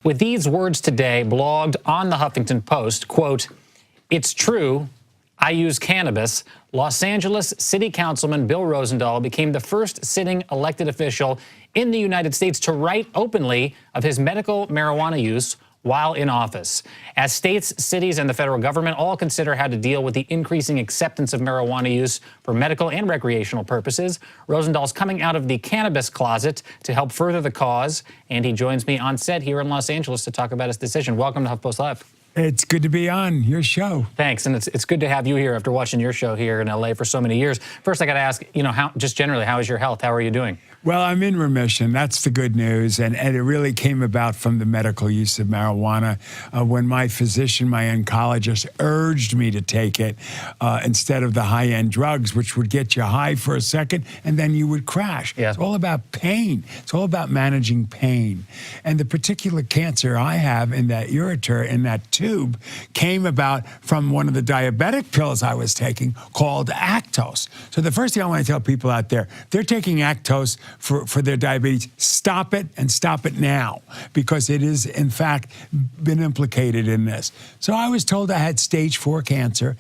With these words today, blogged on the Huffington Post, quote, "It's true, I use cannabis," Los Angeles City Councilman Bill Rosendahl became the first sitting elected official in the United States to write openly of his medical marijuana use while in office. As states, cities, and the federal government all consider how to deal with the increasing acceptance of marijuana use for medical and recreational purposes, Rosendahl's coming out of the cannabis closet to help further the cause, and he joins me on set here in Los Angeles to talk about his decision. Welcome to HuffPost Live. It's good to be on your show. Thanks, and it's good to have you here after watching your show here in LA for so many years. First, I got to ask, just generally, how is your health? How are you doing? Well, I'm in remission. That's the good news. And it really came about from the medical use of marijuana. When my physician, my oncologist, urged me to take it instead of the high-end drugs, which would get you high for a second and then you would crash. Yeah. It's all about pain. It's all about managing pain. And the particular cancer I have in that ureter, in that tube, came about from one of the diabetic pills I was taking called Actos. So the first thing I want to tell people out there, if they're taking Actos for their diabetes, stop it, and stop it now, because it is, in fact, been implicated in this. So I was told I had stage 4 cancer.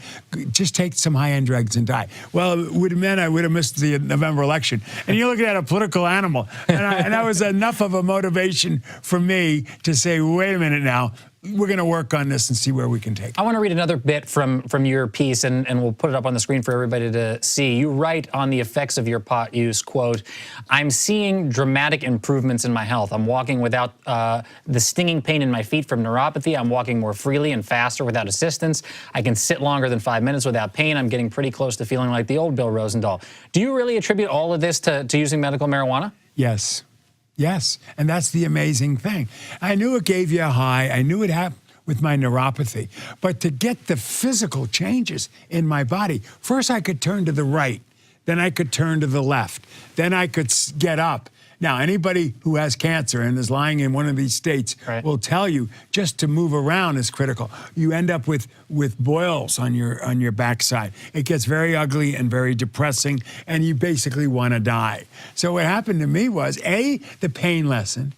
Just take some high-end drugs and die. Well, it would have meant I would have missed the November election. And you're looking at a political animal. And that was enough of a motivation for me to say, wait a minute now, we're going to work on this and see where we can take it. I want to read another bit from your piece, and we'll put it up on the screen for everybody to see. You write on the effects of your pot use, quote, "I'm seeing dramatic improvements in my health. I'm walking without the stinging pain in my feet from neuropathy. I'm walking more freely and faster without assistance. I can sit longer than 5 minutes without pain. I'm getting pretty close to feeling like the old Bill Rosendahl." Do you really attribute all of this to using medical marijuana? Yes. Yes, and that's the amazing thing. I knew it gave you a high. I knew it happened with my neuropathy. But to get the physical changes in my body, first I could turn to the right, then I could turn to the left, then I could get up. Now, anybody who has cancer and is lying in one of these states will tell you just to move around is critical. You end up with boils on your backside. It gets very ugly and very depressing, and you basically want to die. So what happened to me was, A, the pain lessened.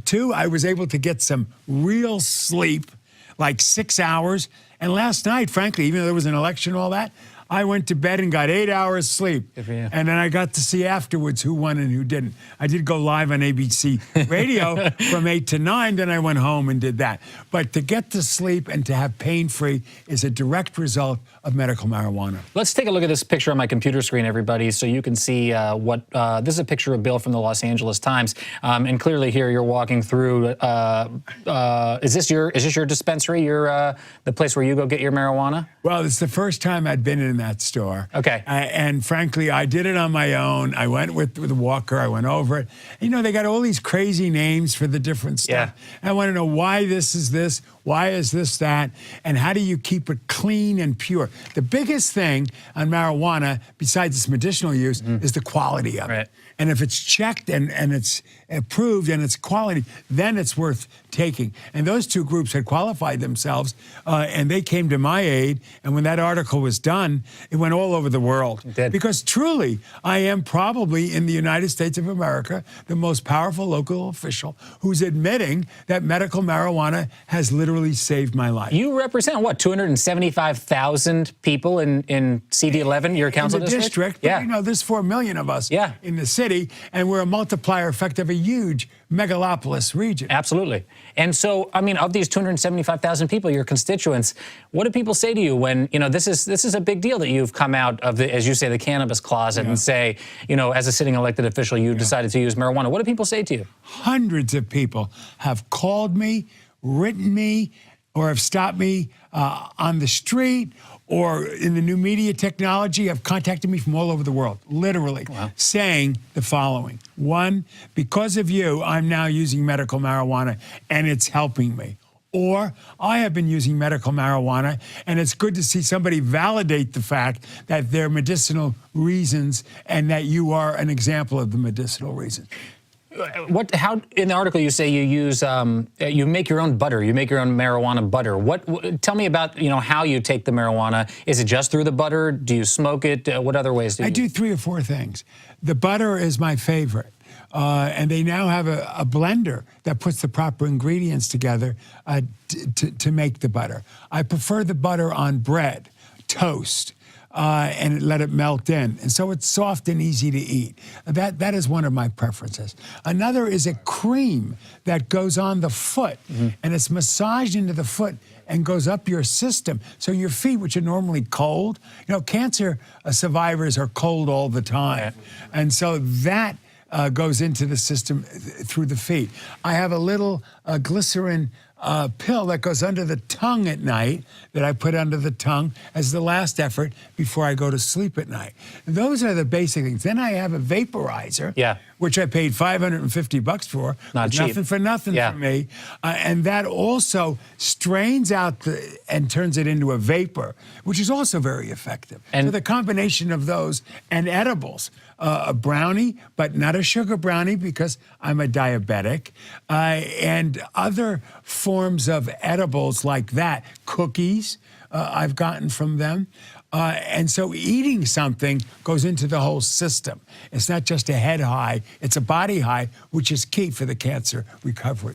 2, I was able to get some real sleep, like 6 hours. And last night, frankly, even though there was an election and all that, I went to bed and got 8 hours sleep. Good for you. And then I got to see afterwards who won and who didn't. I did go live on ABC radio from 8 to 9, then I went home and did that. But to get to sleep and to have pain-free is a direct result of medical marijuana. Let's take a look at this picture on my computer screen, everybody, so you can see this is a picture of Bill from the Los Angeles Times. And clearly here you're walking through, is this your dispensary, the place where you go get your marijuana? Well, it's the first time I'd been in that store. Okay. And frankly, I did it on my own. I went with a walker. I went over it. They got all these crazy names for the different stuff. Yeah. I want to know why this is this, why is this that, and how do you keep it clean and pure? The biggest thing on marijuana, besides its medicinal use, is the quality of it. And if it's checked and it's approved and it's quality, then it's worth taking. And those two groups had qualified themselves, and they came to my aid. And when that article was done, it went all over the world. It did. Because truly, I am probably in the United States of America the most powerful local official who's admitting that medical marijuana has literally saved my life. You represent, what, 275,000 people in CD11, your council in the district? Yeah. But, there's 4 million of us in the city, and we're a multiplier effect of a huge megalopolis region. Absolutely. And so, I mean, of these 275,000 people, your constituents, what do people say to you when, this is a big deal that you've come out of the, as you say, the cannabis closet and say, as a sitting elected official, you decided to use marijuana. What do people say to you? Hundreds of people have called me, written me, or have stopped me on the street or in the new media technology, have contacted me from all over the world, literally, saying the following. 1, because of you, I'm now using medical marijuana and it's helping me. Or I have been using medical marijuana and it's good to see somebody validate the fact that there are medicinal reasons and that you are an example of the medicinal reason. How in the article you say you use you make your own butter, you make your own marijuana butter. Tell me about how you take the marijuana. Is it just through the butter? Do you smoke it? What other ways do you? I do 3 or 4 things. The butter is my favorite. And they now have a blender that puts the proper ingredients together to make the butter. I prefer the butter on bread, toast, and let it melt in. And so it's soft and easy to eat. That is one of my preferences. Another is a cream that goes on the foot, and it's massaged into the foot and goes up your system. So your feet, which are normally cold, cancer survivors are cold all the time. And so that goes into the system through the feet. I have a little glycerin pill that goes under the tongue at night that I put under the tongue as the last effort before I go to sleep at night. Those are the basic things. Then I have a vaporizer, which I paid $550 for. Not cheap. Nothing for nothing for me. And that also strains out and turns it into a vapor, which is also very effective. And so the combination of those and edibles, a brownie, but not a sugar brownie because I'm a diabetic, and other forms of edibles like that, cookies I've gotten from them. And so eating something goes into the whole system. It's not just a head high, it's a body high, which is key for the cancer recovery.